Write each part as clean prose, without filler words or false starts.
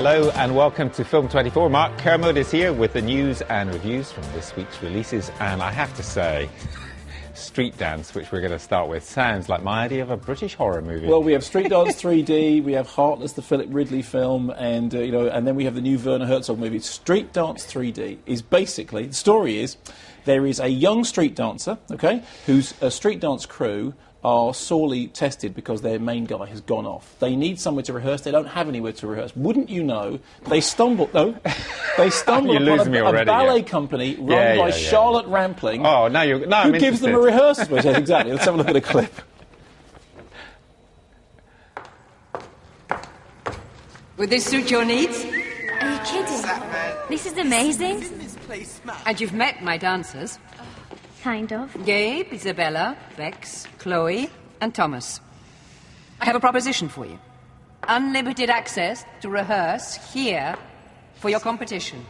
Hello and welcome to Film 24. Mark Kermode is here with the news and reviews from this week's releases. And I have to say, Street Dance, which we're going to start with, sounds like my idea of a British horror movie. Well, we have Street Dance 3D, we have Heartless, the Philip Ridley film, and and then we have the new Werner Herzog movie. Street Dance 3D is basically, the story is, there is a young street dancer, okay, whose street dance crew are sorely tested because their main guy has gone off. They need somewhere to rehearse. They don't have anywhere to rehearse. Wouldn't you know? They stumble upon a ballet company run by Charlotte Rampling. Oh, now you're who gives them a rehearsal space. Yes, exactly. Let's have a look at a clip. Would this suit your needs? Are you kidding? This is amazing. And you've met my dancers. Kind of. Gabe, Isabella, Bex, Chloe, and Thomas. I have a proposition for you. Unlimited access to rehearse here for your competition.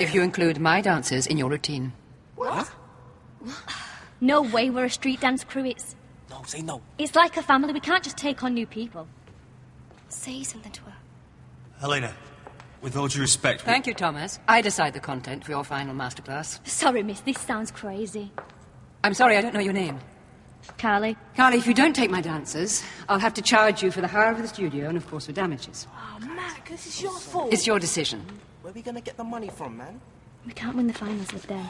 If you include my dancers in your routine. What? No way we're a street dance crew. No, say no. It's like a family. We can't just take on new people. Say something to her. Helena, with all due respect... Thank you, Thomas. I decide the content for your final masterclass. Sorry, miss. This sounds crazy. I'm sorry, I don't know your name. Carly. Carly, if you don't take my dancers, I'll have to charge you for the hire of the studio and, of course, for damages. Oh, Mac, this is your fault. It's your decision. Where are we going to get the money from, man? We can't win the finals with them.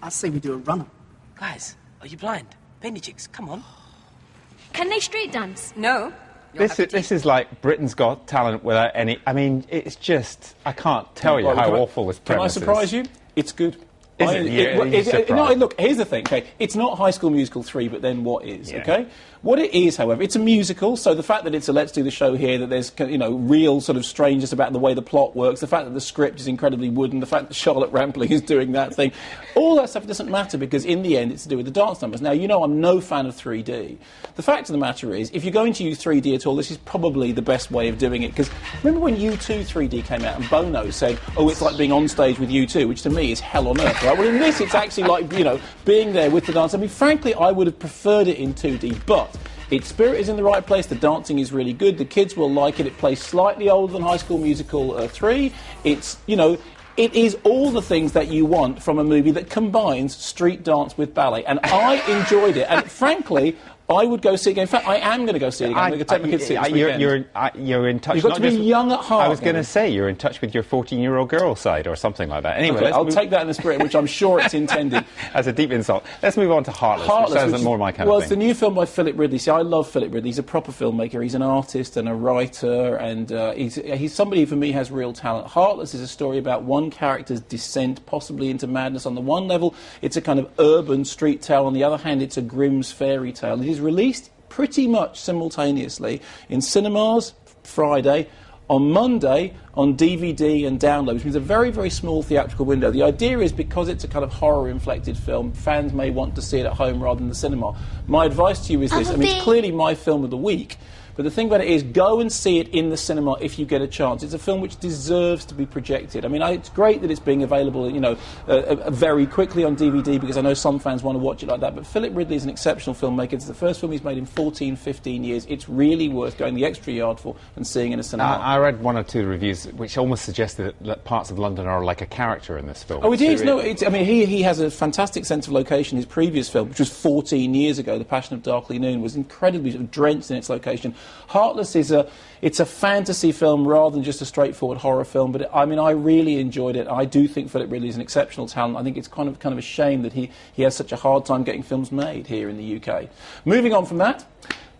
I say we do a run-up. Guys, are you blind? Penny chicks, come on. Can they street dance? No. This is like Britain's Got Talent without any... I mean, it's just... I can't tell you how awful this premise is. Can I surprise you? It's good. No, look, here's the thing, okay? It's not High School Musical 3, but then what is, okay? What it is, however, it's a musical, so the fact that it's a let's do the show here, that there's, real sort of strangeness about the way the plot works, the fact that the script is incredibly wooden, the fact that Charlotte Rampling is doing that thing, all that stuff doesn't matter because in the end it's to do with the dance numbers. Now, I'm no fan of 3D. The fact of the matter is, if you're going to use 3D at all, this is probably the best way of doing it, because remember when U2 3D came out and Bono said, oh, it's like being on stage with U2, which to me is hell on earth, right? Well, in this, it's actually like, being there with the dance. I mean, frankly, I would have preferred it in 2D, but its spirit is in the right place, the dancing is really good, the kids will like it, it plays slightly older than High School Musical 3, it's, it is all the things that you want from a movie that combines street dance with ballet, and I enjoyed it, and frankly, I would go see it again. In fact, I am going to go see it again. I'm going to take my kids to see it this weekend. You're in touch... You've got to be young at heart. I was going to say, you're in touch with your 14-year-old girl side or something like that. Anyway, okay, I'll take that in the spirit in which I'm sure it's intended. As a deep insult. Let's move on to Heartless, which sounds more my kind of thing. Well, it's the new film by Philip Ridley. See, I love Philip Ridley. He's a proper filmmaker. He's an artist and a writer, and he's somebody who, for me, has real talent. Heartless is a story about one character's descent, possibly into madness. On the one level, it's a kind of urban street tale. On the other hand, it's a Grimm's fairy tale. It is released pretty much simultaneously in cinemas Friday, on Monday on DVD and download, which means a very, very small theatrical window. The idea is because it's a kind of horror-inflected film, fans may want to see it at home rather than the cinema. My advice to you is this. I mean, it's clearly my film of the week, but the thing about it is go and see it in the cinema if you get a chance. It's a film which deserves to be projected. I mean, it's great that it's being available, very quickly on DVD because I know some fans want to watch it like that, but Philip Ridley is an exceptional filmmaker. It's the first film he's made in 14, 15 years. It's really worth going the extra yard for and seeing in a cinema. I read one or two reviews which almost suggested that parts of London are like a character in this film. Oh, it is. No, he has a fantastic sense of location. His previous film, which was 14 years ago, The Passion of Darkly Noon, was incredibly drenched in its location. Heartless is it's a fantasy film rather than just a straightforward horror film, but I really enjoyed it. I do think Philip Ridley is an exceptional talent. I think it's kind of a shame that he has such a hard time getting films made here in the UK. Moving on from that,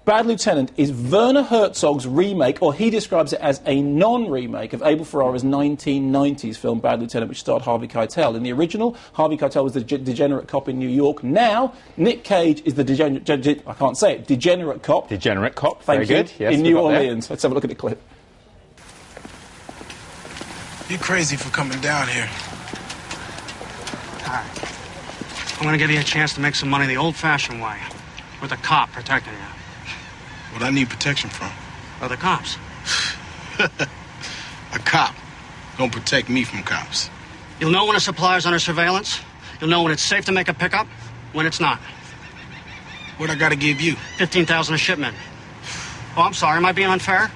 Bad Lieutenant is Werner Herzog's remake, or he describes it as a non-remake of Abel Ferrara's 1990s film Bad Lieutenant, which starred Harvey Keitel. In the original, Harvey Keitel was the degenerate cop in New York. Now, Nick Cage is the degenerate cop. Degenerate cop, Thank very you, good. Yes, in New Orleans. Let's have a look at the clip. You're crazy for coming down here. All right. I'm going to give you a chance to make some money the old-fashioned way, with a cop protecting you. What I need protection from? Or the cops. A cop don't protect me from cops. You'll know when a supplier's under surveillance. You'll know when it's safe to make a pickup, when it's not. What I gotta give you? 15,000 a shipment. Oh, I'm sorry. Am I being unfair?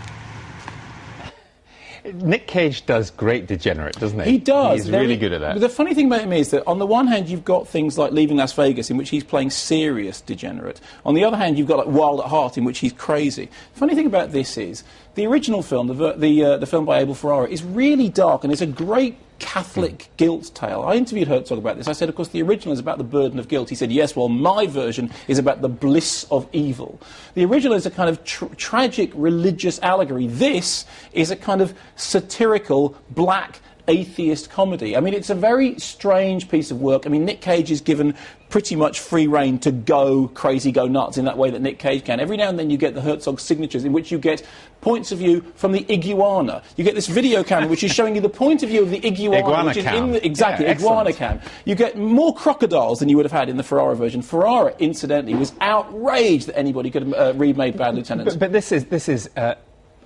Nick Cage does great Degenerate, doesn't he? He does. He's really good at that. The funny thing about him is that on the one hand you've got things like Leaving Las Vegas, in which he's playing serious Degenerate. On the other hand, you've got like Wild at Heart, in which he's crazy. The funny thing about this is the original film, the film by Abel Ferrara, is really dark and it's a great Catholic guilt tale. I interviewed Herzog about this. I said, of course, the original is about the burden of guilt. He said, yes, well, my version is about the bliss of evil. The original is a kind of tragic religious allegory. This is a kind of satirical, black, atheist comedy. I mean, it's a very strange piece of work. I mean, Nick Cage is given pretty much free rein to go crazy, go nuts in that way that Nick Cage can. Every now and then you get the Herzog signatures in which you get points of view from the iguana. You get this video camera which is showing you the point of view of the iguana which is in the, exactly, iguana cam. You get more crocodiles than you would have had in the Ferrara version. Ferrara, incidentally, was outraged that anybody could have remade Bad Lieutenant. But this is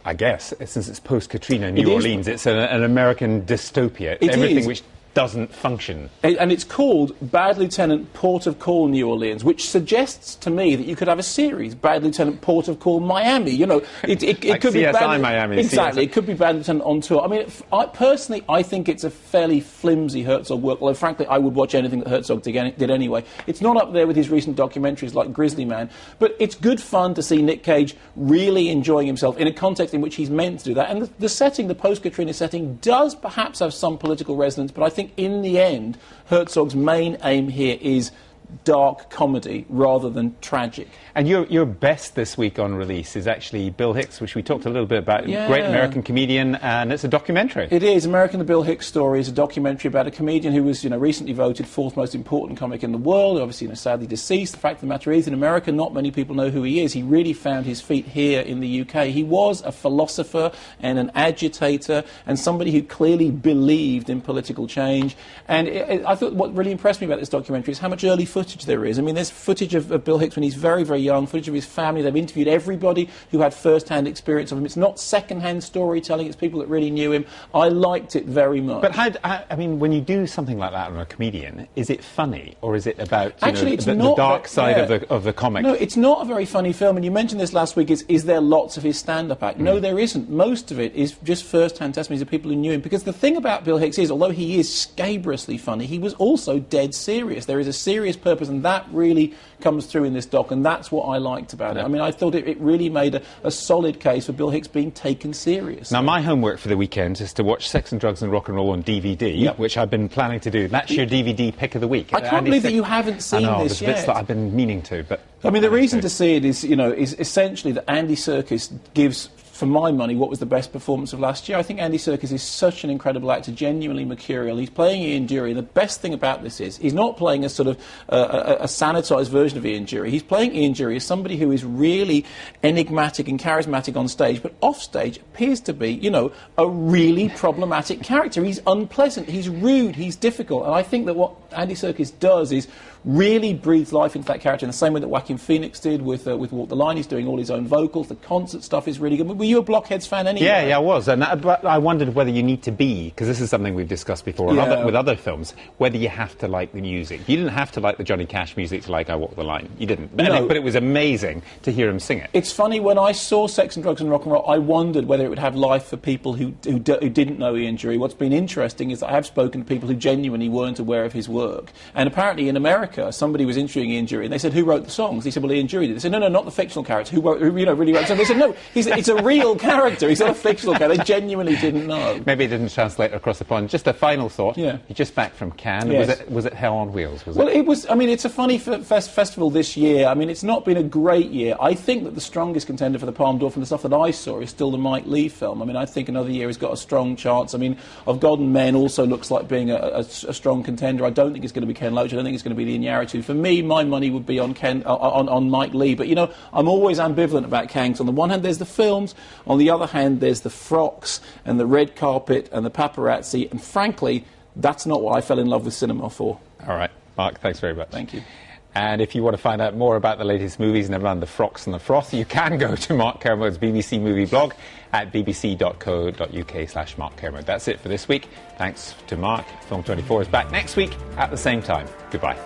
I guess, since it's post-Katrina New Orleans, it's an American dystopia. Everything which doesn't function. And it's called Bad Lieutenant Port of Call New Orleans, which suggests to me that you could have a series, Bad Lieutenant Port of Call Miami. You know, it like could CSI be Bad Miami. Exactly, CSI. it could be Bad Lieutenant on tour. I mean, personally, I think it's a fairly flimsy Herzog work, although frankly, I would watch anything that Herzog did anyway. It's not up there with his recent documentaries like Grizzly Man, but it's good fun to see Nick Cage really enjoying himself in a context in which he's meant to do that. And the setting, the post-Katrina setting, does perhaps have some political resonance, but I think in the end, Herzog's main aim here is dark comedy rather than tragic. And your best this week on release is actually Bill Hicks, which we talked a little bit about. Yeah. Great American comedian, and it's a documentary. It is. American, the Bill Hicks Story is a documentary about a comedian who was, recently voted fourth most important comic in the world, obviously, sadly deceased. The fact of the matter is, in America, not many people know who he is. He really found his feet here in the UK. He was a philosopher and an agitator and somebody who clearly believed in political change. And I thought what really impressed me about this documentary is how much early footage there is. I mean, there's footage of Bill Hicks when he's very, very young, footage of his family. They've interviewed everybody who had first-hand experience of him. It's not second-hand storytelling, it's people that really knew him. I liked it very much. But I mean, when you do something like that on a comedian, is it funny, or is it about Actually, it's the dark side of the comic? No, it's not a very funny film, and you mentioned this last week, is there lots of his stand-up act? No, there isn't. Most of it is just first-hand testimonies of people who knew him, because the thing about Bill Hicks is, although he is scabrously funny, he was also dead serious. There is a serious purpose, and that really comes through in this doc, and that's what I liked about it. I mean, I thought it really made a solid case for Bill Hicks being taken seriously. Now, my homework for the weekend is to watch Sex and Drugs and Rock and Roll on DVD, which I've been planning to do. That's your DVD pick of the week. I can't believe that you haven't seen this yet. Bits that I've been meaning to, but... I mean, the reason to see it is, is essentially that Andy Serkis gives, for my money, what was the best performance of last year. I think Andy Serkis is such an incredible actor, genuinely mercurial. He's playing Ian Dury. The best thing about this is he's not playing a sort of a sanitised version of Ian Dury. He's playing Ian Dury as somebody who is really enigmatic and charismatic on stage, but off stage appears to be, a really problematic character. He's unpleasant, he's rude, he's difficult, and I think that what Andy Serkis does is really breathes life into that character in the same way that Joaquin Phoenix did with Walk the Line. He's doing all his own vocals. The concert stuff is really good. Were you a Blockheads fan anyway? Yeah, I was. But I wondered whether you need to be, because this is something we've discussed before with other films, whether you have to like the music. You didn't have to like the Johnny Cash music to like I Walk the Line. You didn't. No. But it was amazing to hear him sing it. It's funny, when I saw Sex and Drugs and Rock and Roll, I wondered whether it would have life for people who didn't know Ian Dury. What's been interesting is that I have spoken to people who genuinely weren't aware of his work. And apparently in America, somebody was interviewing Ian Dury, and they said, who wrote the songs? He said, well, Ian Dury did. They said, no, not the fictional character. Who really wrote the songs? They said, no, it's a real character. He's not a fictional character. They genuinely didn't know. Maybe it didn't translate across the pond. Just a final thought. Yeah. You're just back from Cannes. Yes. Was it hell on wheels? It was. I mean, it's a funny festival this year. I mean, it's not been a great year. I think that the strongest contender for the Palme d'Or from the stuff that I saw is still the Mike Leigh film. I mean, I think Another Year has got a strong chance. I mean, Of God and Men also looks like being a strong contender. I don't think it's going to be Ken Loach. I don't think it's going to be the Iñárritu. For me, my money would be on Mike Leigh. But, I'm always ambivalent about Cannes. On the one hand, there's the films. On the other hand, there's the frocks and the red carpet and the paparazzi. And frankly, that's not what I fell in love with cinema for. All right. Mark, thanks very much. Thank you. And if you want to find out more about the latest movies, never mind the frocks and the froth, you can go to Mark Kermode's BBC Movie blog at bbc.co.uk/Mark Kermode. That's it for this week. Thanks to Mark. Film 24 is back next week at the same time. Goodbye.